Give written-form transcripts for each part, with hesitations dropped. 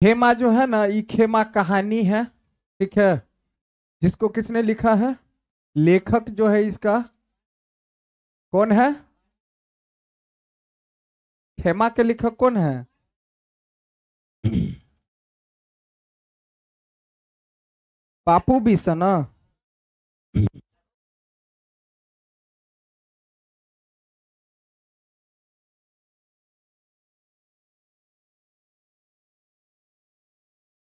खेमा जो है ना, ये खेमा कहानी है। ठीक है। जिसको किसने लिखा है, लेखक जो है इसका कौन है? खेमा के लेखक कौन है? पापू बिसन।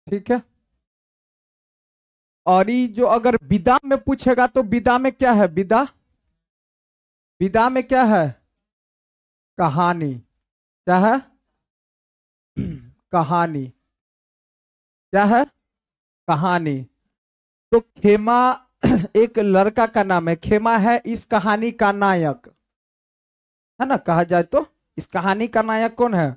ठीक है। और ये जो अगर विदा में पूछेगा तो विदा में क्या है? विदा, विदा में क्या है? कहानी। क्या है? कहानी। क्या है? कहानी। तो खेमा एक लड़का का नाम है। खेमा है इस कहानी का नायक, है ना। कहा जाए तो इस कहानी का नायक कौन है?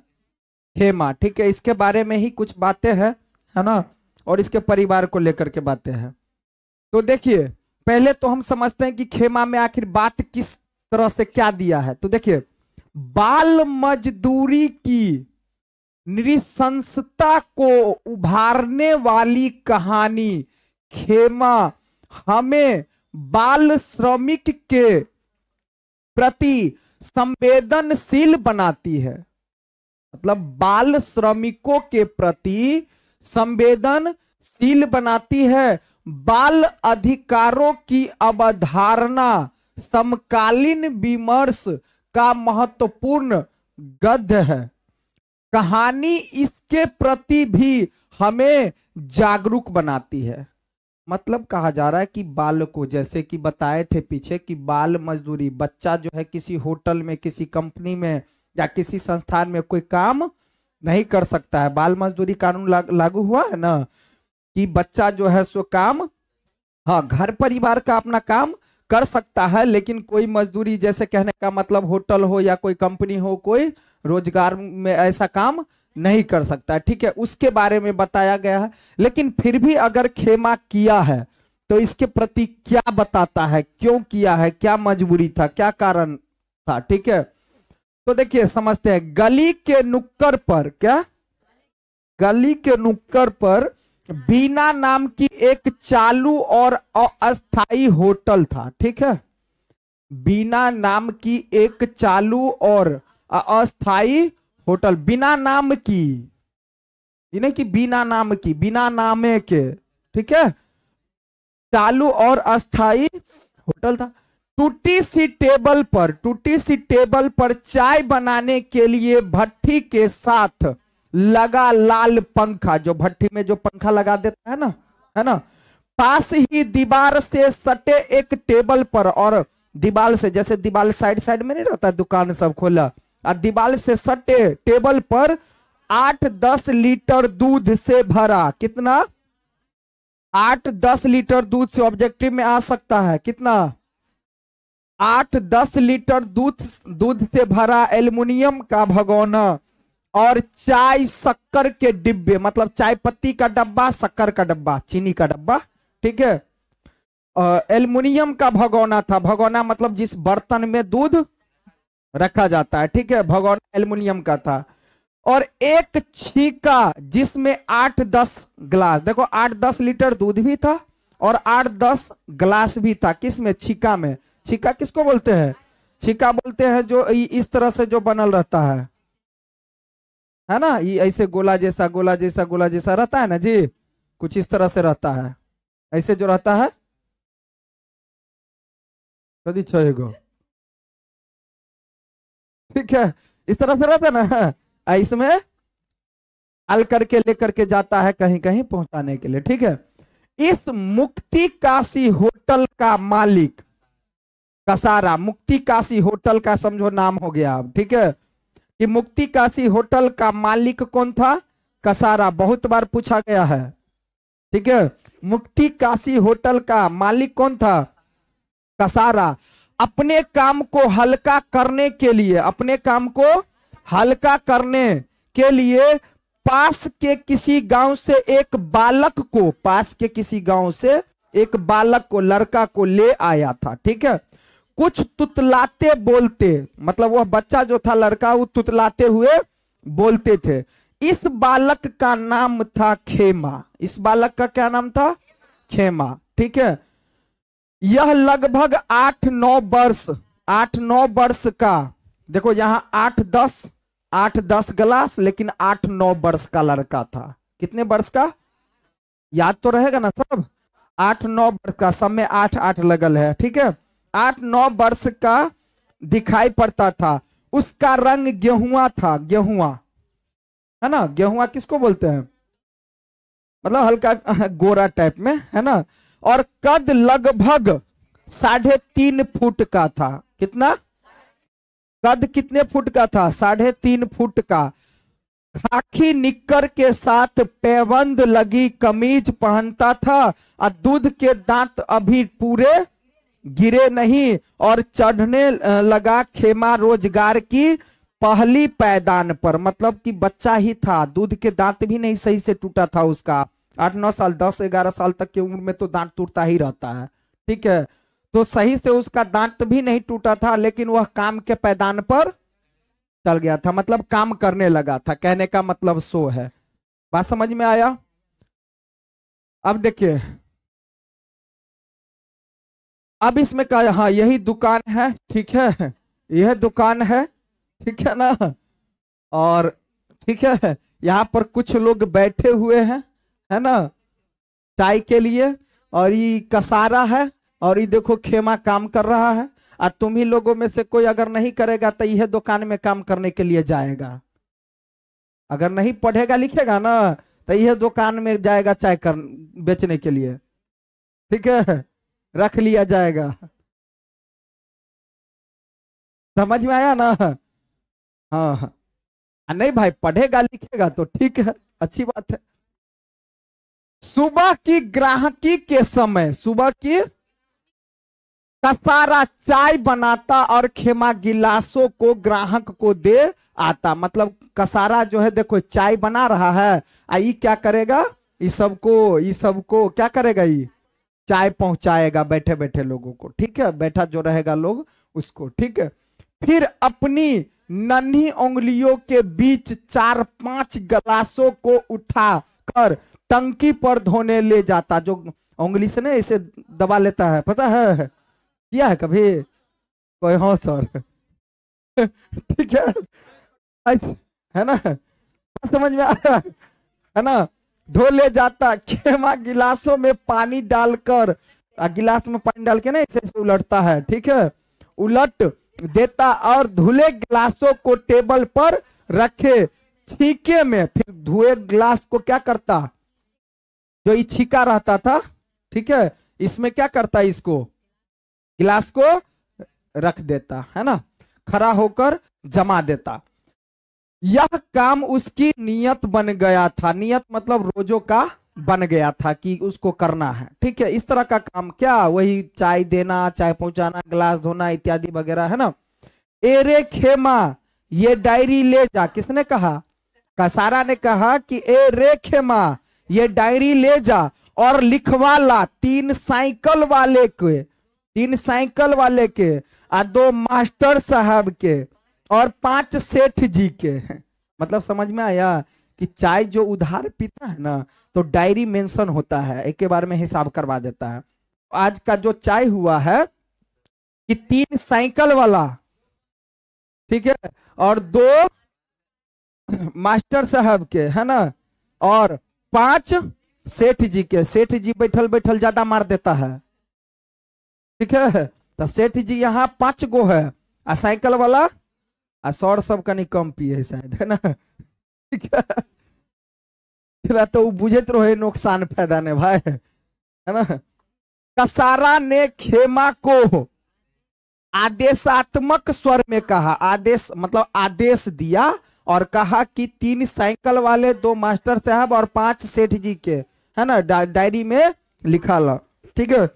खेमा। ठीक है। इसके बारे में ही कुछ बातें हैं, है ना। और इसके परिवार को लेकर के बातें हैं। तो देखिए, पहले तो हम समझते हैं कि खेमा में आखिर बात किस तरह से क्या दिया है। तो देखिए, बाल मजदूरी की नृशंसता को उभारने वाली कहानी खेमा हमें बाल श्रमिक के प्रति संवेदनशील बनाती है। मतलब बाल श्रमिकों के प्रति संवेदनशील बनाती है। बाल अधिकारों की अवधारणा समकालीन विमर्श का महत्वपूर्ण गद्य है। कहानी इसके प्रति भी हमें जागरूक बनाती है। मतलब कहा जा रहा है कि बाल को, जैसे कि बताए थे पीछे, कि बाल मजदूरी, बच्चा जो है किसी होटल में, किसी कंपनी में या किसी संस्थान में कोई काम नहीं कर सकता है। बाल मजदूरी कानून लागू हुआ है ना, कि बच्चा जो है सो काम, हाँ, घर परिवार का अपना काम कर सकता है, लेकिन कोई मजदूरी, जैसे कहने का मतलब होटल हो या कोई कंपनी हो, कोई रोजगार में ऐसा काम नहीं कर सकता। ठीक है, उसके बारे में बताया गया है। लेकिन फिर भी अगर खेमा किया है तो इसके प्रति क्या बताता है, क्यों किया है, क्या मजबूरी था, क्या कारण था। ठीक है, तो देखिए समझते हैं। गली के नुक्कड़ पर, क्या, गली के नुक्कड़ पर बीना नाम की एक चालू और अस्थाई होटल था। ठीक है, बीना नाम की एक चालू और अस्थाई होटल। बिना नाम की, इन्हें कि बिना नाम की, बिना नामे के। ठीक है, चालू और अस्थाई होटल था। टूटी सी टेबल पर, टूटी सी टेबल पर चाय बनाने के लिए भट्टी के साथ लगा लाल पंखा, जो भट्टी में जो पंखा लगा देता है ना, है ना। पास ही दीवार से सटे एक टेबल पर, और दीवार से, जैसे दीवार साइड साइड में नहीं रहता, दुकान सब खोला, और दीवार से सटे टेबल पर 8-10 लीटर दूध से भरा, कितना, 8-10 लीटर दूध से, ऑब्जेक्टिव में आ सकता है कितना, 8-10 लीटर दूध से भरा एल्युमिनियम का भगोना, और चाय शक्कर के डिब्बे, मतलब चाय पत्ती का डब्बा, शक्कर का डब्बा, चीनी का डब्बा। ठीक है, एल्युमिनियम का भगोना था। भगोना मतलब जिस बर्तन में दूध रखा जाता है। ठीक है, भगोना एल्युमिनियम का था। और एक छीका जिसमें 8-10 गिलास, देखो 8-10 लीटर दूध भी था और 8-10 गिलास भी था। किसमें? छीका में। छीका किसको बोलते हैं? छीका बोलते हैं जो इस तरह से जो बनल रहता है ना, ये ऐसे गोला जैसा, गोला जैसा, गोला जैसा रहता है ना जी, कुछ इस तरह से रहता है, ऐसे जो रहता है, कदी छेगो। ठीक है, इस तरह से रहता है ना, इसमें हल करके लेकर के जाता है कहीं कहीं पहुंचाने के लिए। ठीक है, इस मुक्ति काशी होटल का मालिक कसारा, मुक्ति काशी होटल का समझो नाम हो गया अब। ठीक है, कि मुक्ति काशी होटल का मालिक कौन था? कसारा, बहुत बार पूछा गया है। ठीक है, मुक्ति काशी होटल का मालिक कौन था? कसारा। अपने काम को हल्का करने के लिए, अपने काम को हल्का करने के लिए पास के किसी गांव से एक बालक को, पास के किसी गांव से एक बालक को, लड़का को ले आया था। ठीक है, कुछ तुतलाते बोलते, मतलब वह बच्चा जो था लड़का, वो तुतलाते हुए बोलते थे। इस बालक का नाम था खेमा। इस बालक का क्या नाम था? खेमा। ठीक है, यह लगभग 8-9 वर्ष, 8-9 वर्ष का, देखो यहां 8-10 गिलास, लेकिन 8-9 वर्ष का लड़का था। कितने वर्ष का? याद तो रहेगा ना सब? 8-9 वर्ष का, सब में 8-8 लगल है। ठीक है, 8-9 वर्ष का दिखाई पड़ता था। उसका रंग गेहुआ था। गेहुआ है ना, गेहुआ किसको बोलते हैं? मतलब हल्का गोरा टाइप में, है ना। और कद लगभग 3.5 फुट का था। कितना कद? कितने फुट का था? 3.5 फुट का। खाकी निक्कर के साथ पैबंद लगी कमीज पहनता था, और दूध के दांत अभी पूरे गिरे नहीं, और चढ़ने लगा खेमा रोजगार की पहली पैदान पर। मतलब कि बच्चा ही था, दूध के दांत भी नहीं सही से टूटा था उसका। 8-9 साल, 10-11 साल तक की उम्र में तो दांत टूटता ही रहता है। ठीक है, तो सही से उसका दांत भी नहीं टूटा था, लेकिन वह काम के पैदान पर चल गया था, मतलब काम करने लगा था। कहने का मतलब सो है। बात समझ में आया? अब देखिए, अब इसमें कहा, हाँ यही दुकान है। ठीक है, यह दुकान है। ठीक है ना। और ठीक है, यहाँ पर कुछ लोग बैठे हुए हैं, है ना, चाय के लिए। और ये कसारा है, और ये देखो खेमा काम कर रहा है। और तुम ही लोगों में से कोई अगर नहीं करेगा तो यह दुकान में काम करने के लिए जाएगा। अगर नहीं पढ़ेगा लिखेगा ना, तो यह दुकान में जाएगा चाय कर बेचने के लिए। ठीक है, रख लिया जाएगा। समझ में आया ना? हाँ हाँ। नहीं भाई, पढ़ेगा लिखेगा तो ठीक है, अच्छी बात है। सुबह की ग्राहकी के समय, सुबह की कसारा चाय बनाता और खेमा गिलासों को ग्राहक को दे आता। मतलब कसारा जो है, देखो चाय बना रहा है, आई क्या करेगा? इस सबको क्या करेगा? ये चाय पहुंचाएगा बैठे बैठे लोगों को। ठीक है, बैठा जो रहेगा लोग उसको। ठीक है, फिर अपनी नन्ही उंगलियों के बीच 4-5 गिलासों को उठाकर टंकी पर धोने ले जाता। जो उंगली से ना इसे दबा लेता है, पता है? किया है कभी कोई? हाँ सर। ठीक है ना, समझ में आया? है ना, धो ले जाता। खेमा गिलासों में पानी डालकर, गिलास में पानी डाल के ना इसे उलटता है। ठीक है, उलट देता और धुले गिलासों को टेबल पर रखे छीके में। फिर धुए गिलास को क्या करता? जो ये छीका रहता था, ठीक है, इसमें क्या करता? इसको गिलास को रख देता, है ना, खड़ा होकर जमा देता। यह काम उसकी नियत बन गया था। नियत मतलब रोजों का बन गया था कि उसको करना है। ठीक है, इस तरह का काम, क्या? वही चाय देना, चाय पहुंचाना, गिलास धोना इत्यादि वगैरह, है ना। एरे खेमा, ये डायरी ले जा। किसने कहा? कसारा ने कहा कि ए रे खेमा, ये डायरी ले जा और लिखवा ला 3 साइकिल वाले के, 3 साइकिल वाले के, और 2 मास्टर साहब के, और 5 सेठ जी के। मतलब समझ में आया कि चाय जो उधार पीता है ना, तो डायरी मेंशन होता है, एक के बारे में हिसाब करवा देता है। आज का जो चाय हुआ है कि 3 साइकिल वाला, ठीक है, और 2 मास्टर साहब के, है ना, और 5 सेठ जी के। सेठ जी बैठल बैठल ज्यादा मार देता है। ठीक है, तो सेठ जी यहाँ 5 गो है, आ साइकिल वाला आ सौर सब कनी कम पिए शायद, है ना। ठीक है, तो बुझे रहे नुकसान फायदा ने भाई, है ना। कसारा ने खेमा को आदेशात्मक स्वर में कहा। आदेश मतलब आदेश दिया, और कहा कि 3 साइकिल वाले, 2 मास्टर साहब और 5 सेठ जी के, है ना, डायरी में लिखा ला। ठीक है,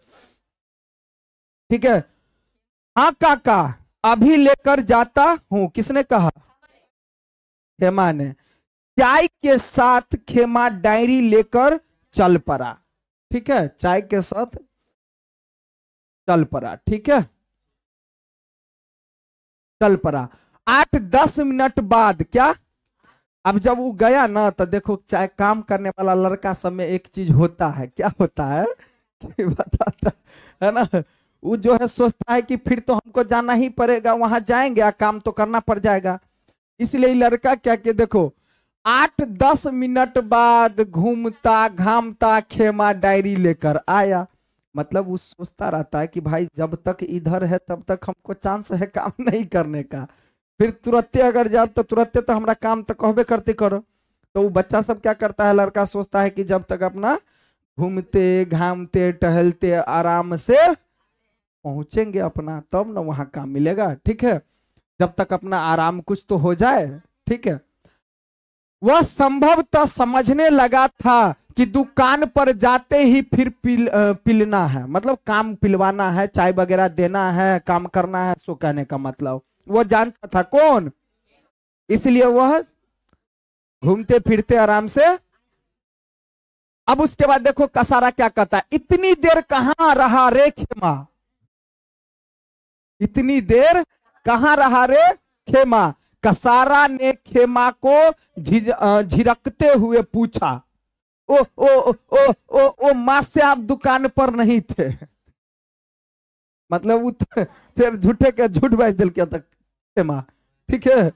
ठीक है। हाँ काका, अभी लेकर जाता हूं। किसने कहा? खेमा ने। चाय के साथ खेमा डायरी लेकर चल पड़ा। ठीक है, चाय के साथ चल पड़ा। ठीक है, चल पड़ा। 8-10 मिनट बाद क्या? अब जब वो गया ना तो देखो, चाहे काम करने वाला लड़का सब में एक चीज होता है, क्या होता है कि बताता है ना, वो जो है सोचता है कि फिर तो हमको जाना ही पड़ेगा, वहां जाएंगे काम तो करना पड़ जाएगा। इसलिए लड़का क्या कि देखो 8-10 मिनट बाद घूमता घामता खेमा डायरी लेकर आया। मतलब वो सोचता रहता है कि भाई जब तक इधर है तब तक हमको चांस है काम नहीं करने का, फिर तुरंते अगर जाओ तो तुरंते तो हमारा काम तो कहबे करते करो। तो वो बच्चा सब क्या करता है, लड़का सोचता है कि जब तक अपना घूमते घामते टहलते आराम से पहुंचेंगे अपना, तब ना वहां काम मिलेगा। ठीक है, जब तक अपना आराम कुछ तो हो जाए। ठीक है, वह संभवतः समझने लगा था कि दुकान पर जाते ही फिर पिलना है, मतलब काम पिलवाना है, चाय वगैरह देना है, काम करना है, सो कहने का मतलब वो जानता था कौन। इसलिए वह घूमते फिरते आराम से। अब उसके बाद देखो कसारा क्या कहता है, इतनी देर कहां रहा रे खेमा, इतनी देर कहां रहा रे खेमा। कसारा ने खेमा को झिरकते हुए पूछा, ओ ओ ओ ओ ओ, ओ मां से आप दुकान पर नहीं थे। मतलब फिर झूठे के झूठ बाज दिल क्या तक खेमा। ठीक है,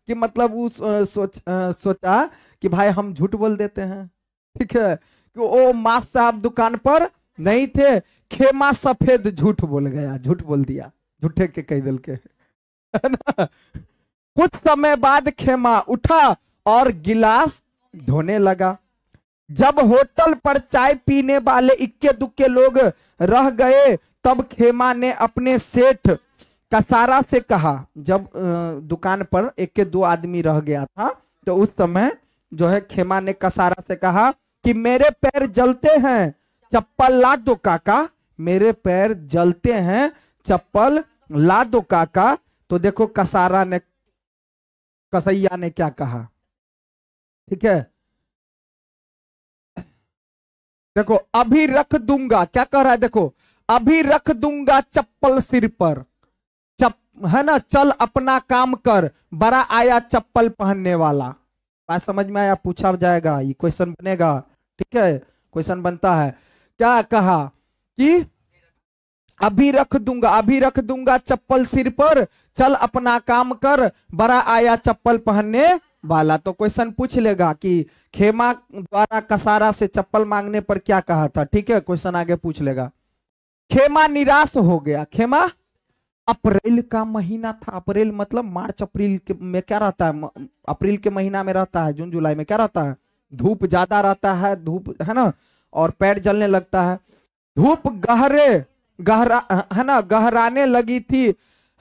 कि मतलब वो सोचा कि भाई हम झूठ बोल देते हैं। ठीक है, कि ओ मां साहब दुकान पर नहीं थे, खेमा सफेद झूठ बोल गया, झूठ बोल दिया, झूठे के कई दिल के, है ना। कुछ समय बाद खेमा उठा और गिलास धोने लगा। जब होटल पर चाय पीने वाले इक्के दुक्के लोग रह गए तब खेमा ने अपने सेठ कसारा से कहा, जब दुकान पर एक के दो आदमी रह गया था तो उस समय जो है खेमा ने कसारा से कहा कि मेरे पैर जलते हैं, चप्पल ला दो काका, मेरे पैर जलते हैं, चप्पल ला दो काका। तो देखो कसारा ने, कसैया ने क्या कहा। ठीक है, देखो अभी रख दूंगा, क्या कह रहा है देखो, अभी रख दूंगा चप्पल सिर पर, है ना, चल अपना काम कर, बड़ा आया चप्पल पहनने वाला। बात समझ में आया, पूछा जाएगा, ये क्वेश्चन बनेगा। ठीक है, क्वेश्चन बनता है, क्या कहा कि अभी रख दूंगा चप्पल सिर पर, चल अपना काम कर, बड़ा आया चप्पल पहनने वाला। तो क्वेश्चन पूछ लेगा कि खेमा द्वारा कसारा से चप्पल मांगने पर क्या कहा था। ठीक है, क्वेश्चन आगे पूछ लेगा। खेमा निराश हो गया। खेमा, अप्रैल का महीना था, अप्रैल मतलब मार्च अप्रैल में क्या रहता है, अप्रैल के महीना में रहता है, जून जुलाई में क्या रहता है, धूप ज्यादा रहता है, धूप है ना, और पैर जलने लगता है। धूप गहरा है ना, गहराने लगी थी,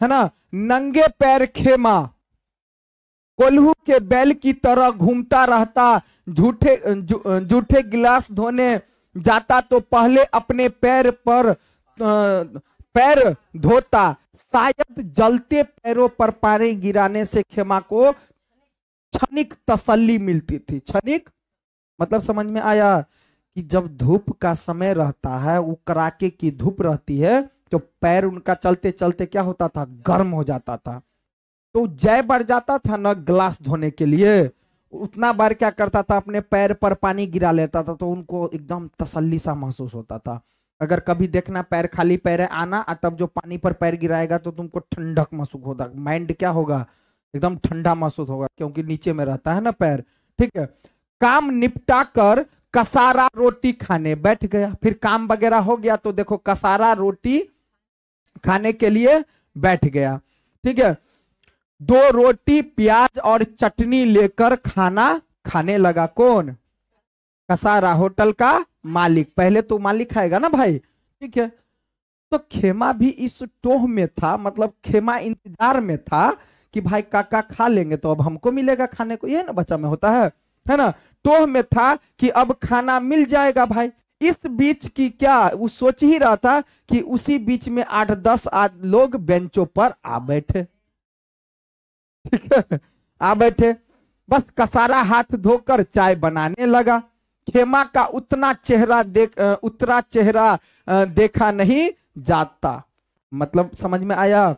है ना। नंगे पैर खेमा कोल्हू के बैल की तरह घूमता रहता, झूठे गिलास धोने जाता तो पहले अपने पैर धोता, शायद जलते पैरों पर पानी गिराने से खेमा को क्षणिक तसल्ली मिलती थी। क्षणिक मतलब समझ में आया कि जब धूप का समय रहता है, वो कड़ाके की धूप रहती है, तो पैर उनका चलते चलते क्या होता था, गर्म हो जाता था। तो जय बढ़ जाता था ना गिलास धोने के लिए, उतना बार क्या करता था, अपने पैर पर पानी गिरा लेता था, तो उनको एकदम तसल्ली सा महसूस होता था। अगर कभी देखना पैर खाली पैर आना, तब जो पानी पर पैर गिराएगा तो तुमको ठंडक महसूस होगा, माइंड क्या होगा, एकदम ठंडा महसूस होगा, क्योंकि नीचे में रहता है ना पैर। ठीक है, काम निपटा कर कसारा रोटी खाने बैठ गया। फिर काम वगैरह हो गया तो देखो कसारा रोटी खाने के लिए बैठ गया। ठीक है, 2 रोटी प्याज और चटनी लेकर खाना खाने लगा। कौन, कसारा, होटल का मालिक। पहले तो मालिक खाएगा ना भाई। ठीक है, तो खेमा भी इस टोह में था, मतलब खेमा इंतजार में था कि भाई काका खा लेंगे तो अब हमको मिलेगा खाने को, ये ना बच्चा में होता है ना। टोह में था कि अब खाना मिल जाएगा भाई। इस बीच की क्या वो सोच ही रहा था कि उसी बीच में 8-10 लोग बेंचों पर आ बैठे। ठीक है, आ बैठे, बस कसारा हाथ धोकर चाय बनाने लगा। खेमा का उतना चेहरा देखा नहीं जाता। मतलब समझ में आया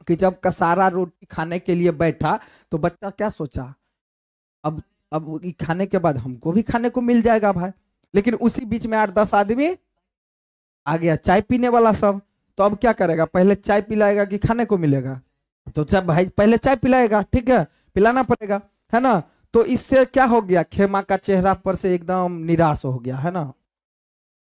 कि जब कसारा रोटी खाने के लिए बैठा तो बच्चा क्या सोचा अब ये खाने के बाद हमको भी खाने को मिल जाएगा भाई। लेकिन उसी बीच में 8-10 आदमी आ गया चाय पीने वाला सब। तो अब क्या करेगा, पहले चाय पिलाएगा कि खाने को मिलेगा? तो जब भाई पहले चाय पिलाएगा, ठीक है, पिलाना पड़ेगा, है ना। तो इससे क्या हो गया, खेमा का चेहरा पर से एकदम निराश हो गया, है ना।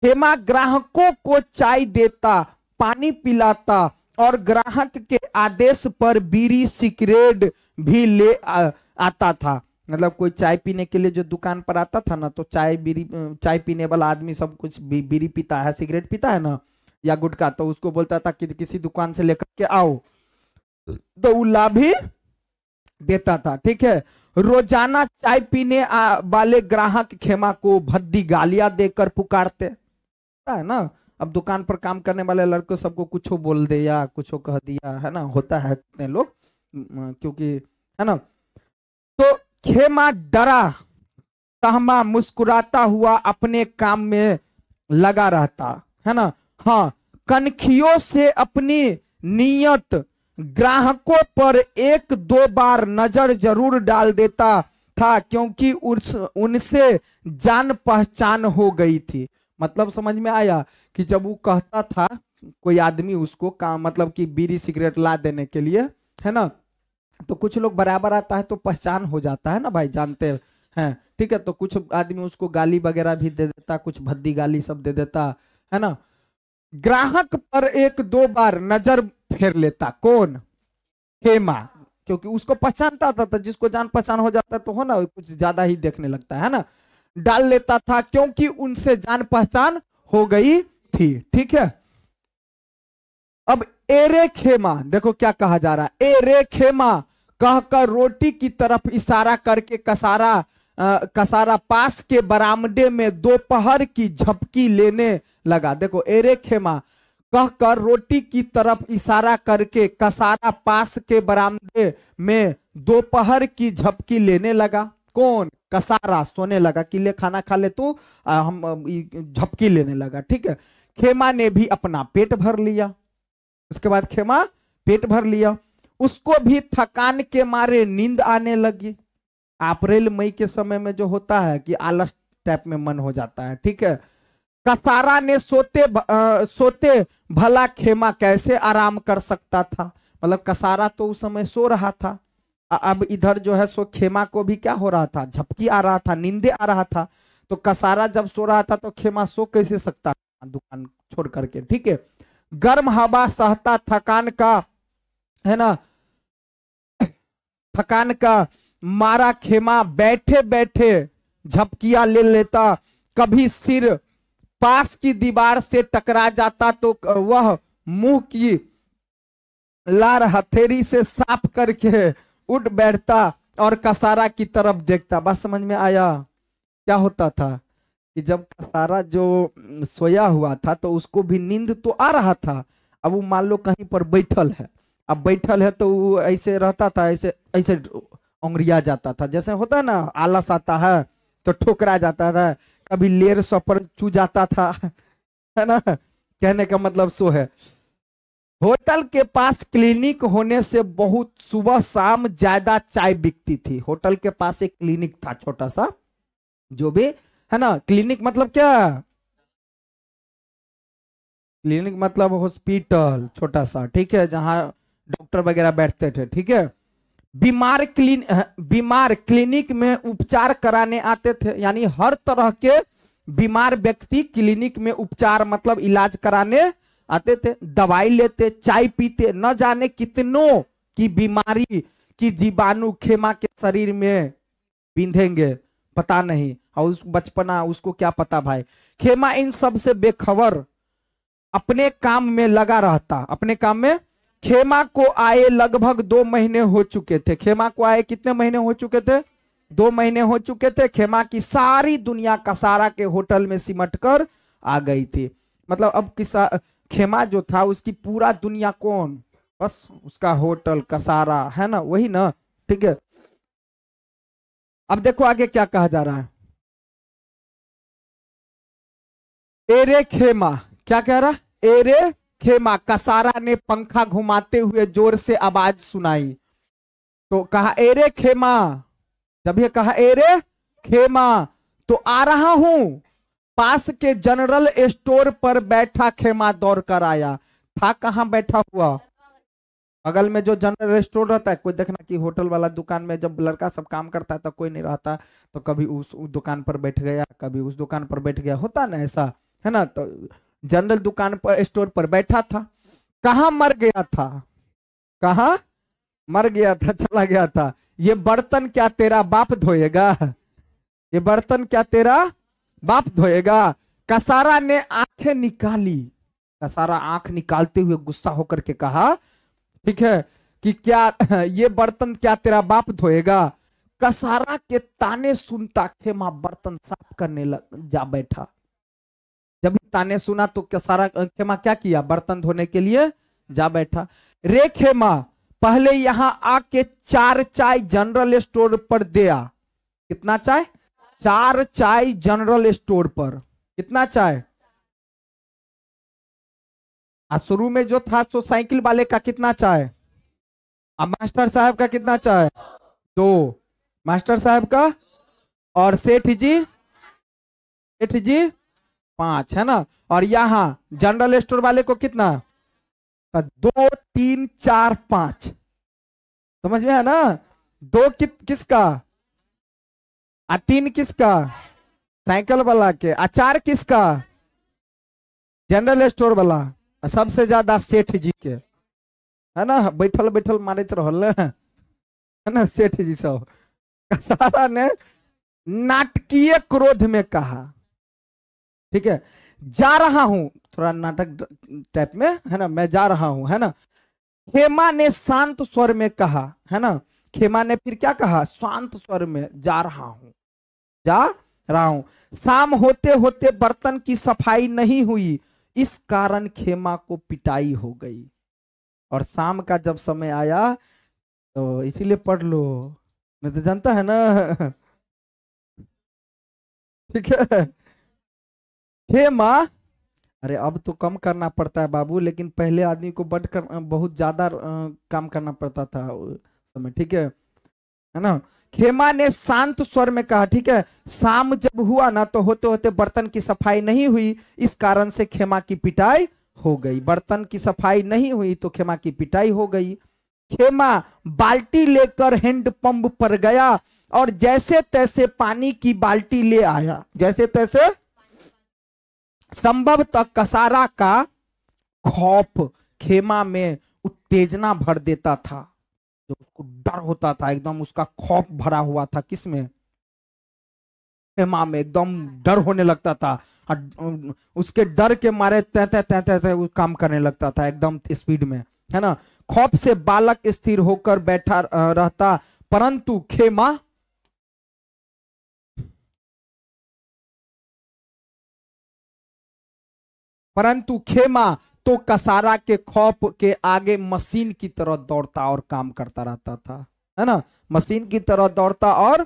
खेमा ग्राहकों को चाय देता, पानी पिलाता और ग्राहक के आदेश पर बीड़ी सिगरेट भी ले आता था। मतलब कोई चाय पीने के लिए जो दुकान पर आता था ना, तो चाय पीने वाला आदमी सब कुछ बीड़ी पीता है, सिगरेट पीता है ना, या गुटखा, तो उसको बोलता था कि किसी दुकान से लेकर के आओ, तो वो लाभ भी देता था, ठीक है। रोजाना चाय पीने वाले ग्राहक खेमा को भद्दी गालियां देकर पुकारते, है ना। अब दुकान पर काम करने वाले लड़कों सबको कुछ बोल दे या कुछ कह दिया, है ना, होता है कितने लोग, क्योंकि, है ना। तो खेमा डरा सहमा मुस्कुराता हुआ अपने काम में लगा रहता, है ना। हाँ, कनखियों से अपनी नियत ग्राहकों पर 1-2 बार नजर जरूर डाल देता था, क्योंकि उनसे जान पहचान हो गई थी। मतलब समझ में आया कि जब वो कहता था कोई आदमी उसको काम, मतलब कि बीड़ी सिगरेट ला देने के लिए, है ना, तो कुछ लोग बराबर आता है तो पहचान हो जाता है ना भाई, जानते हैं, ठीक है। तो कुछ आदमी उसको गाली वगैरह भी दे देता, कुछ भद्दी गाली सब दे देता, है ना। ग्राहक पर 1-2 बार नजर फेर लेता, कौन, खेमा, क्योंकि उसको पहचानता था, जिसको जान पहचान हो जाता तो हो ना, कुछ ज्यादा ही देखने लगता है ना, डाल लेता था, क्योंकि उनसे जान पहचान हो गई थी, ठीक है। अब एरे खेमा, देखो क्या कहा जा रहा है, एरे खेमा कहकर रोटी की तरफ इशारा करके कसारा पास के बरामदे में दोपहर की झपकी लेने लगा। देखो एरे खेमा कहकर रोटी की तरफ इशारा करके कसारा पास के बरामदे में दोपहर की झपकी लेने लगा। कौन, कसारा, सोने लगा कि ले खाना खा ले तू, हम झपकी लेने लगा, ठीक है। खेमा ने भी अपना पेट भर लिया। उसके बाद खेमा पेट भर लिया, उसको भी थकान के मारे नींद आने लगी। अप्रैल मई के समय में जो होता है कि आलस टाइप में मन हो जाता है, ठीक है। कसारा ने सोते भला खेमा कैसे आराम कर सकता था। मतलब कसारा तो उस समय सो रहा था, अब इधर जो है सो खेमा को भी क्या हो रहा था, झपकी आ रहा था, नींदे आ रहा था। तो कसारा जब सो रहा था तो खेमा सो कैसे सकता था दुकान छोड़ करके, ठीक है। गर्म हवा सहता थकान का, है ना, थकान का मारा खेमा बैठे बैठे झपकिया ले लेता। कभी सिर पास की दीवार से टकरा जाता तो वह मुंह की लार हथेली से साफ करके उठ बैठता और कसारा की तरफ देखता। बस समझ में आया क्या होता था कि जब कसारा जो सोया हुआ था तो उसको भी नींद तो आ रहा था। अब वो मान लो कहीं पर बैठल है, अब बैठल है तो वो ऐसे रहता था, ऐसे ऐसे उंगलिया जाता था, जैसे होता है ना आलस आता है तो ठोकरा जाता था, कभी लेर सपर चू जाता था, है ना। कहने का मतलब सो है। होटल के पास क्लिनिक होने से बहुत सुबह शाम ज्यादा चाय बिकती थी। होटल के पास एक क्लिनिक था छोटा सा, जो भी है ना, क्लिनिक मतलब क्या, क्लिनिक मतलब हॉस्पिटल छोटा सा, ठीक है, जहां डॉक्टर वगैरह बैठते थे, ठीक है। बीमार क्लिनिक में उपचार कराने आते थे, यानी हर तरह के बीमार व्यक्ति क्लिनिक में उपचार मतलब इलाज कराने आते थे। दवाई लेते, चाय पीते, न जाने कितनों की बीमारी की जीवाणु खेमा के शरीर में बिंधेंगे पता नहीं, और उस बचपना उसको क्या पता भाई। खेमा इन सब से बेखबर अपने काम में लगा रहता, अपने काम में। खेमा को आए लगभग 2 महीने हो चुके थे। खेमा को आए कितने महीने हो चुके थे, 2 महीने हो चुके थे। खेमा की सारी दुनिया कसारा के होटल में सिमट कर आ गई थी। मतलब अब खेमा जो था उसकी पूरा दुनिया कौन, बस उसका होटल कसारा, है ना, वही ना, ठीक है। अब देखो आगे क्या कहा जा रहा है। एरे खेमा क्या कह रहा, एरे खेमा, कसारा ने पंखा घुमाते हुए जोर से आवाज सुनाई। तो कहा एरे खेमा, जब ये कहा ए रे खेमा तो आ रहा हूं, पास के जनरल स्टोर पर बैठा खेमा दौड़ कर आया। था कहां बैठा हुआ? बगल में जो जनरल स्टोर रहता है, कोई देखना कि होटल वाला दुकान में जब लड़का सब काम करता है तो कोई नहीं रहता, तो कभी उस दुकान पर बैठ गया, कभी उस दुकान पर बैठ गया, होता ना ऐसा, है ना। तो जनरल दुकान पर स्टोर पर बैठा था। कहाँ मर गया था? कहाँ मर गया था, चला गया था। ये बर्तन क्या तेरा बाप धोएगा? ये बर्तन क्या तेरा बाप धोएगा? कसारा ने आंखें निकाली। कसारा आंख निकालते हुए गुस्सा होकर के कहा, ठीक है, कि क्या ये बर्तन क्या तेरा बाप धोएगा? कसारा के ताने सुनता खेमा बर्तन साफ करने जा बैठा। जब ताने सुना तो कसारा खेमा क्या किया? बर्तन धोने के लिए जा बैठा। रे खेमा पहले यहां आके 4 चाय जनरल स्टोर पर दे आ। कितना चाय? 4 चाय जनरल स्टोर पर। कितना चाय? शुरू में जो था सो साइकिल वाले का कितना चाय? अब मास्टर साहब का कितना चाय? 2 मास्टर साहब का, और सेठ जी 5, है ना। और यहाँ जनरल स्टोर वाले को कितना? 2 3 4 5, समझ में है ना। 2 किसका? 3 किसका? साइकिल वाला के। 4 किसका? जनरल स्टोर वाला। सबसे ज्यादा सेठ जी के, है ना। बैठल बैठल मारित रहल, है ना सेठ जी सब। कसारा ने नाटकीय क्रोध में कहा, ठीक है, जा रहा हूं, थोड़ा नाटक टाइप में, है ना, मैं जा रहा हूं, है ना। खेमा ने शांत स्वर में कहा, है ना। खेमा ने फिर क्या कहा? शांत स्वर में, जा रहा हूं, जा रहा हूं। शाम होते होते बर्तन की सफाई नहीं हुई, इस कारण खेमा को पिटाई हो गई। और शाम का जब समय आया तो इसीलिए पढ़ लो, मैं तो जानता है ना, ठीक है। खेमा, अरे अब तो कम करना पड़ता है बाबू, लेकिन पहले आदमी को बहुत ज्यादा काम करना पड़ता था उस समय, ठीक है ना। खेमा ने शांत स्वर में कहा, ठीक है, शाम जब हुआ ना तो होते होते बर्तन की सफाई नहीं हुई, इस कारण से खेमा की पिटाई हो गई। बर्तन की सफाई नहीं हुई तो खेमा की पिटाई हो गई। खेमा बाल्टी लेकर हैंडपंप पर गया और जैसे तैसे पानी की बाल्टी ले आया। जैसे तैसे, संभवतः कसारा का खौफ खेमा में उत्तेजना भर देता था, जो उसको डर होता था, एकदम उसका खौफ भरा हुआ था। किसमें? खेमा में एकदम डर होने लगता था। उसके डर के मारे तैते तैते तैते वो काम करने लगता था एकदम स्पीड में, है ना। खौफ से बालक स्थिर होकर बैठा रहता, परंतु खेमा तो कसारा के खौफ के आगे मशीन की तरह दौड़ता और काम करता रहता था, है ना। मशीन की तरह दौड़ता और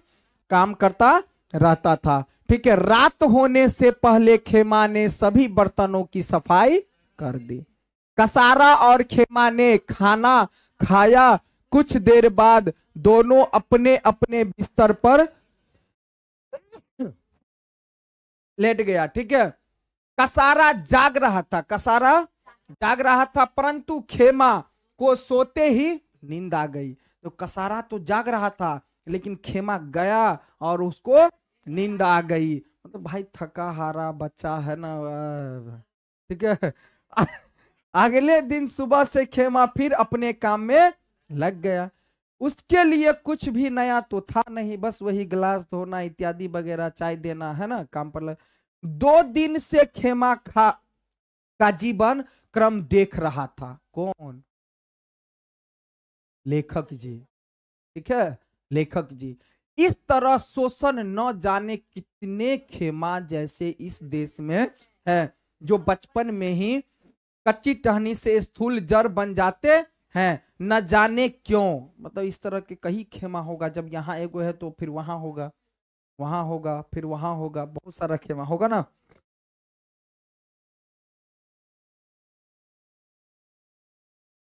काम करता रहता था, ठीक है। रात होने से पहले खेमा ने सभी बर्तनों की सफाई कर दी। कसारा और खेमा ने खाना खाया। कुछ देर बाद दोनों अपने अपने बिस्तर पर लेट गया, ठीक है। कसारा जाग रहा था, कसारा जाग रहा था, परंतु खेमा को सोते ही नींद आ गई। तो कसारा तो जाग रहा था, लेकिन खेमा गया और उसको नींद आ गई। मतलब भाई थका हारा बच्चा है ना, ठीक है। अगले दिन सुबह से खेमा फिर अपने काम में लग गया। उसके लिए कुछ भी नया तो था नहीं, बस वही गिलास धोना इत्यादि वगैरह, चाय देना, है ना, काम पर लग। 2 दिन से खेमा का जीवन क्रम देख रहा था। कौन? लेखक जी, ठीक है, लेखक जी। इस तरह शोषण न जाने कितने खेमा जैसे इस देश में है, जो बचपन में ही कच्ची टहनी से स्थूल जड़ बन जाते हैं, न जाने क्यों। मतलब इस तरह के कई खेमा होगा, जब यहाँ एगो है तो फिर वहां होगा, वहां होगा, फिर वहां होगा, बहुत सारा खेमा होगा ना।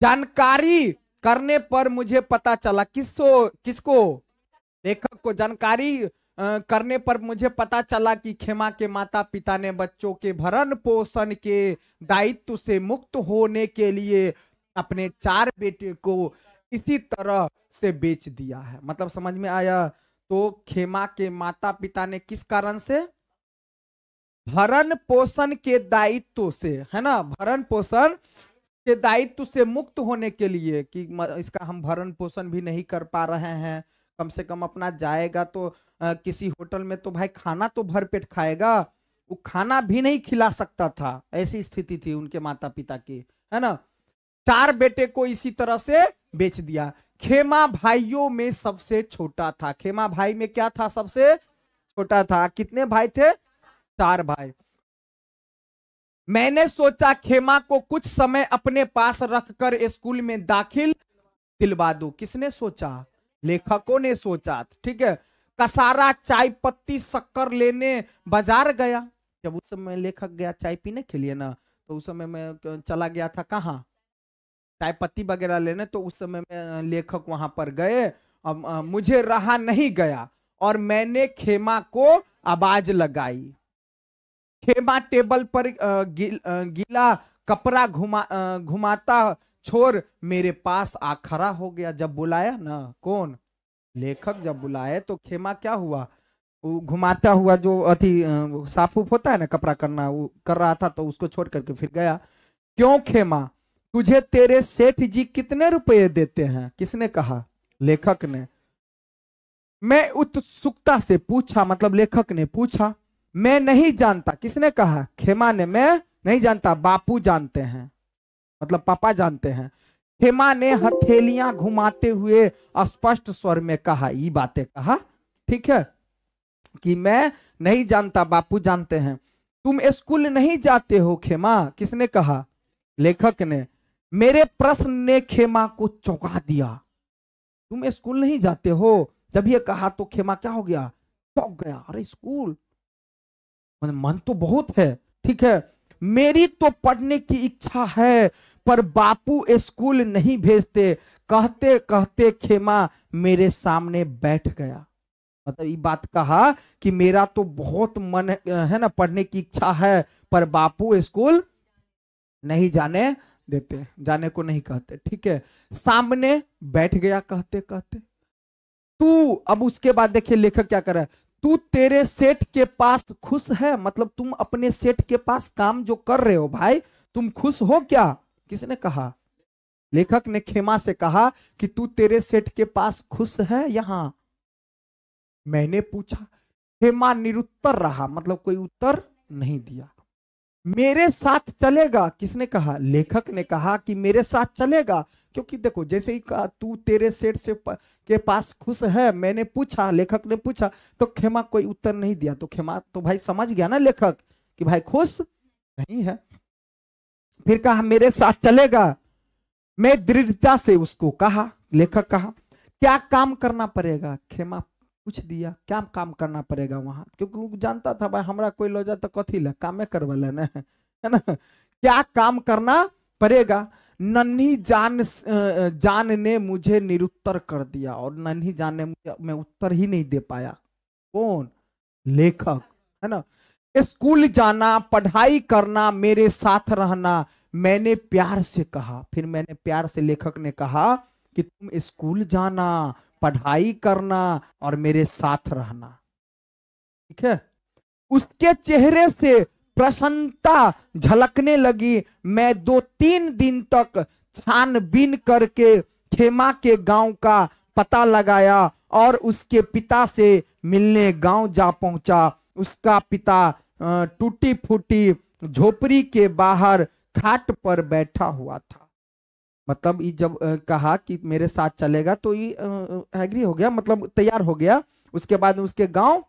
जानकारी करने पर मुझे पता चला, किसको किसको? लेखक को जानकारी करने पर मुझे पता चला कि खेमा के माता पिता ने बच्चों के भरण पोषण के दायित्व से मुक्त होने के लिए अपने 4 बेटे को इसी तरह से बेच दिया है। मतलब समझ में आया? तो खेमा के माता पिता ने किस कारण से? भरण पोषण के दायित्व से, है ना, भरण पोषण के दायित्व से मुक्त होने के लिए कि इसका हम भरण पोषण भी नहीं कर पा रहे हैं, कम से कम अपना जाएगा तो किसी होटल में तो भाई खाना तो भरपेट खाएगा, वो खाना भी नहीं खिला सकता था, ऐसी स्थिति थी उनके माता पिता की, है ना। 4 बेटे को इसी तरह से बेच दिया। खेमा भाइयों में सबसे छोटा था। खेमा भाई में क्या था? सबसे छोटा था। कितने भाई थे? 4 भाई। मैंने सोचा खेमा को कुछ समय अपने पास रखकर स्कूल में दाखिल दिलवा दूं। किसने सोचा? लेखकों ने सोचा, ठीक है। कसारा चाय पत्ती शक्कर लेने बाजार गया। जब उस समय लेखक गया चाय पीने के लिए ना, तो उस समय मैं चला गया था कहाँ? चाय पत्ती वगैरह लेने। तो उस समय में लेखक वहां पर गए। अब मुझे रहा नहीं गया और मैंने खेमा को आवाज लगाई। खेमा टेबल पर गीला कपड़ा घुमाता छोड़ मेरे पास आ खड़ा हो गया। जब बुलाया ना, कौन? लेखक जब बुलाए तो खेमा क्या हुआ? वो घुमाता हुआ जो अति साफ उफ होता है ना कपड़ा करना, वो कर रहा था, तो उसको छोड़ करके फिर गया। क्यों खेमा, तुझे तेरे सेठ जी कितने रुपए देते हैं? किसने कहा? लेखक ने। मैं उत्सुकता से पूछा, मतलब लेखक ने पूछा। मैं नहीं जानता। किसने कहा? खेमा ने। मैं नहीं जानता, बापू जानते हैं, मतलब पापा जानते हैं। खेमा ने हथेलियां घुमाते हुए स्पष्ट स्वर में कहा, ये बातें कहा, ठीक है, कि मैं नहीं जानता, बापू जानते हैं। तुम स्कूल नहीं जाते हो खेमा? किसने कहा? लेखक ने। मेरे प्रश्न ने खेमा को चौंका दिया। तुम स्कूल नहीं जाते हो? जब ये कहा तो खेमा क्या हो गया? चौंक गया। अरे स्कूल, मन तो बहुत है, ठीक है, मेरी तो पढ़ने की इच्छा है, पर बापू स्कूल नहीं भेजते। कहते कहते खेमा मेरे सामने बैठ गया। मतलब ये बात कहा कि मेरा तो बहुत मन है ना, पढ़ने की इच्छा है, पर बापू स्कूल नहीं जाने देते, जाने को नहीं कहते, ठीक है। सामने बैठ गया कहते कहते। तू, अब उसके बाद देखिए लेखक क्या कर रहा है। तू तेरे सेठ के पास खुश है? मतलब तुम अपने सेठ के पास काम जो कर रहे हो भाई, तुम खुश हो क्या? किसने कहा? लेखक ने खेमा से कहा कि तू तेरे सेठ के पास खुश है यहां? मैंने पूछा। खेमा निरुत्तर रहा, मतलब कोई उत्तर नहीं दिया। मेरे साथ चलेगा? किसने कहा? लेखक ने कहा कि मेरे साथ चलेगा, क्योंकि देखो जैसे ही कहा तू तेरे सेठ से के पास खुश है, मैंने पूछा, लेखक ने पूछा, तो खेमा कोई उत्तर नहीं दिया। तो खेमा तो भाई समझ गया ना लेखक कि भाई खुश नहीं है। फिर कहा मेरे साथ चलेगा। मैं दृढ़ता से उसको कहा, लेखक कहा क्या काम करना पड़ेगा? खेमा पूछ दिया क्या काम करना पड़ेगा वहां, क्योंकि वो जानता था भाई हमरा कोई लो जा तो कथी ला कामे करवा लेना है ना। क्या काम करना पड़ेगा? नन्ही जान ने मुझे निरुत्तर कर दिया, और नन्ही जान ने मैं उत्तर ही नहीं दे पाया। कौन? लेखक, है ना। स्कूल जाना, पढ़ाई करना, मेरे साथ रहना, मैंने प्यार से कहा। फिर मैंने प्यार से, लेखक ने कहा कि तुम स्कूल जाना, पढ़ाई करना और मेरे साथ रहना, ठीक है। उसके चेहरे से प्रसन्नता झलकने लगी। मैं 2-3 दिन तक छानबीन करके खेमा के गांव का पता लगाया और उसके पिता से मिलने गांव जा पहुंचा। उसका पिता टूटी फूटी झोपड़ी के बाहर खाट पर बैठा हुआ था। मतलब ये जब कहा कि मेरे साथ चलेगा तो ये एग्री हो गया, मतलब तैयार हो गया। उसके बाद उसके गांव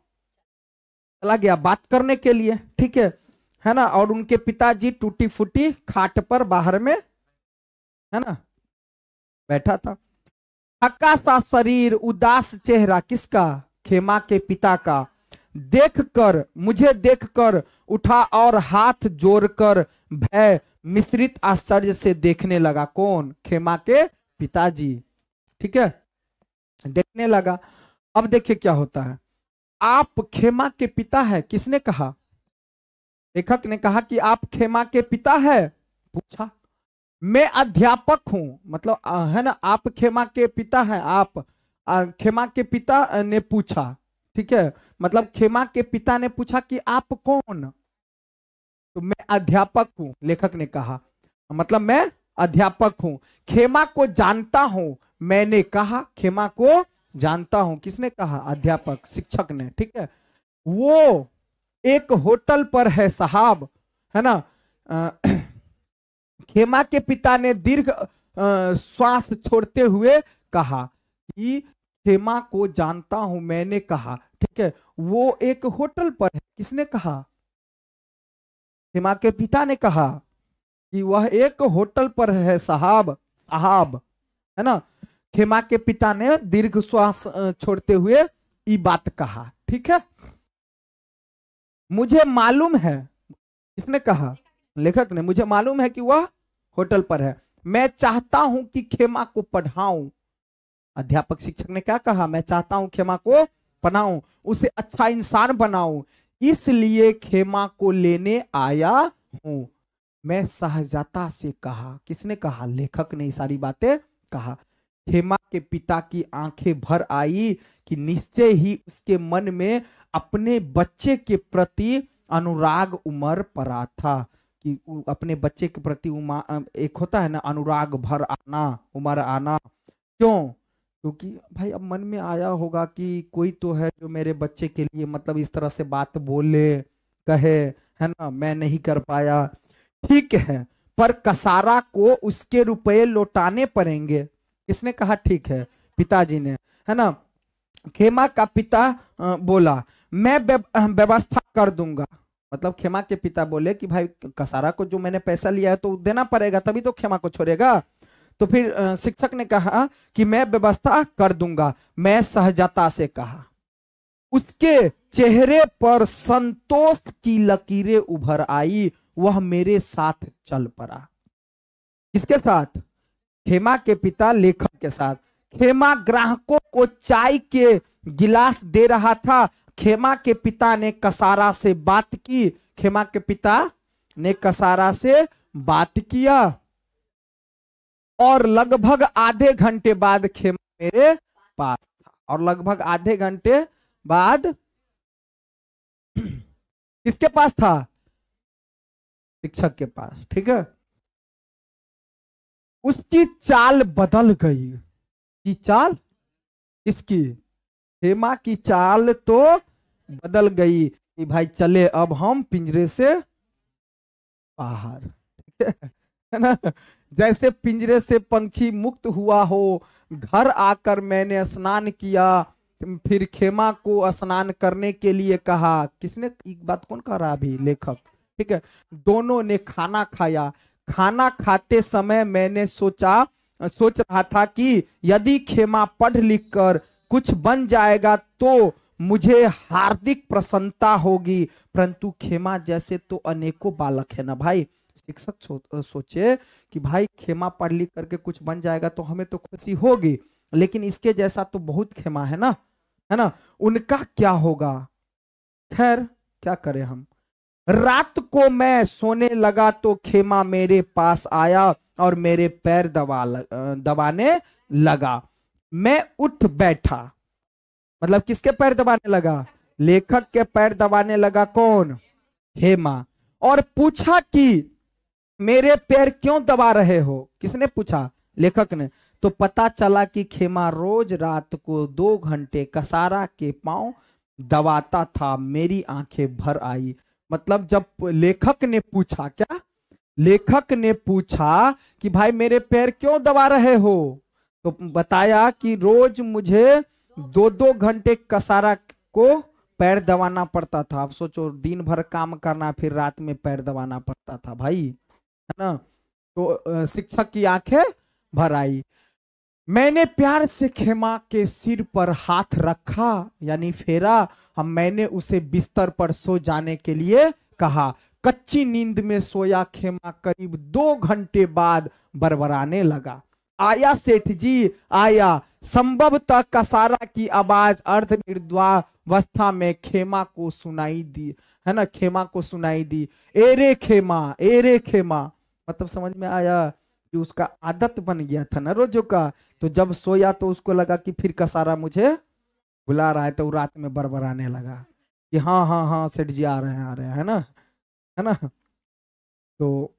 चला गया बात करने के लिए, ठीक है ना। और उनके पिताजी टूटी फूटी खाट पर बाहर में, है ना, बैठा था। थका सा शरीर, उदास चेहरा, किसका? खेमा के पिता का। मुझे देखकर उठा और हाथ जोड़कर भय मिश्रित आश्चर्य से देखने लगा। कौन? खेमा के पिताजी, ठीक है, देखने लगा। अब देखिए क्या होता है, आप खेमा के पिता है, किसने कहा? लेखक ने कहा कि आप खेमा के पिता है। पूछा, मैं अध्यापक हूं, मतलब है ना, आप खेमा के पिता हैं, आप खेमा के पिता ने पूछा, ठीक है, मतलब खेमा के पिता ने पूछा कि आप कौन? तो मैं अध्यापक हूं, लेखक ने कहा, मतलब मैं अध्यापक हूं। खेमा को जानता हूं, मैंने कहा खेमा को जानता हूं, किसने कहा? अध्यापक, शिक्षक ने, ठीक है। वो एक होटल पर है साहब, है ना। अ, खेमा के पिता ने दीर्घ श्वास छोड़ते हुए कहा कि खेमा को जानता हूं, मैंने कहा, ठीक है, वो एक होटल पर है, किसने कहा? खेमा के पिता ने कहा कि वह एक होटल पर है साहब, साहब, है ना। खेमा के पिता ने दीर्घ श्वास छोड़ते हुए ये बात कहा, ठीक है। मुझे मालूम है, किसने कहा? लेखक ने, मुझे मालूम है कि वह होटल पर है, मैं चाहता हूं कि खेमा को पढ़ाऊं। अध्यापक शिक्षक ने क्या कहा? मैं चाहता हूं खेमा को पढ़ाऊं, उसे अच्छा इंसान बनाऊं, इसलिए खेमा को लेने आया हूं। मैं सहजता से कहा, किसने कहा? लेखक ने ये सारी बातें कहा। खेमा के पिता की आंखें भर आई कि निश्चय ही उसके मन में अपने बच्चे के प्रति अनुराग उमड़ पड़ा था, कि अपने बच्चे के प्रति एक होता है ना, अनुराग भर आना, उमड़ आना। क्यों? क्योंकि भाई अब मन में आया होगा कि कोई तो है जो मेरे बच्चे के लिए मतलब इस तरह से बात बोले, कहे, है ना, मैं नहीं कर पाया, ठीक है, पर कसारा को उसके रुपए लौटाने पड़ेंगे। किसने कहा? ठीक है, पिताजी ने, है ना। खेमा का पिता बोला, मैं व्यवस्था कर दूंगा, मतलब खेमा के पिता बोले कि भाई कसारा को जो मैंने पैसा लिया है तो देना पड़ेगा, तभी तो खेमा को छोड़ेगा। तो फिर शिक्षक ने कहा कि मैं व्यवस्था कर दूंगा। मैं सहजता से कहा। उसके चेहरे पर संतोष की लकीरें उभर आई, वह मेरे साथ चल पड़ा। किसके साथ? खेमा के पिता लेखक के साथ। खेमा ग्राहकों को चाय के गिलास दे रहा था। खेमा के पिता ने कसारा से बात की, खेमा के पिता ने कसारा से बात किया, और लगभग आधे घंटे बाद खेमा मेरे पास था, और लगभग आधे घंटे बाद किसके पास था? शिक्षक के पास, ठीक है। उसकी चाल बदल गई, की चाल, इसकी हेमा की चाल तो बदल गई कि भाई चले अब हम पिंजरे से बाहर, है ना। जैसे पिंजरे से पंछी मुक्त हुआ हो, घर आकर मैंने स्नान किया, फिर खेमा को स्नान करने के लिए कहा। किसने? एक बात कौन कह रहा अभी? लेखक, ठीक है। दोनों ने खाना खाया। खाना खाते समय मैंने सोच रहा था कि यदि खेमा पढ़ लिख कर कुछ बन जाएगा तो मुझे हार्दिक प्रसन्नता होगी, परंतु खेमा जैसे तो अनेकों बालक है ना भाई। शिक्षक सोचे कि भाई खेमा पढ़ लिख करके कुछ बन जाएगा तो हमें तो खुशी होगी, लेकिन इसके जैसा तो बहुत खेमा है ना, है ना, उनका क्या होगा। खैर क्या करें हम। रात को मैं सोने लगा तो खेमा मेरे पास आया और मेरे पैर दबाने लगा। मैं उठ बैठा, मतलब किसके पैर दबाने लगा? लेखक के पैर दबाने लगा। कौन? खेमा। और पूछा कि मेरे पैर क्यों दबा रहे हो? किसने पूछा? लेखक ने। तो पता चला कि खेमा रोज रात को 2 घंटे कसारा के पांव दबाता था। मेरी आंखें भर आई। मतलब जब लेखक ने पूछा, क्या लेखक ने पूछा कि भाई मेरे पैर क्यों दबा रहे हो, तो बताया कि रोज मुझे 2-2 घंटे कसारा को पैर दबाना पड़ता था। आप सोचो, दिन भर काम करना, फिर रात में पैर दबाना पड़ता था भाई, है ना। तो शिक्षक की आंखें भर आई। मैंने प्यार से खेमा के सिर पर हाथ रखा, यानी फेरा। मैंने उसे बिस्तर पर सो जाने के लिए कहा। कच्ची नींद में सोया खेमा करीब 2 घंटे बाद बरबराने लगा। आया सेठ जी आया। संभवतः कसारा की आवाज अर्ध निर्द्वावस्था में खेमा को सुनाई दी, है ना, खेमा को सुनाई दी। एरे खेमा, एरे खेमा, मतलब समझ में आया कि उसका आदत बन गया था ना रोजो का। तो जब सोया तो उसको लगा कि फिर कसारा मुझे बुला रहा है, तो रात में बड़बड़ाने लगा कि हाँ हाँ हाँ सेठ जी आ रहे हैं, आ रहे हैं, है ना, है ना। तो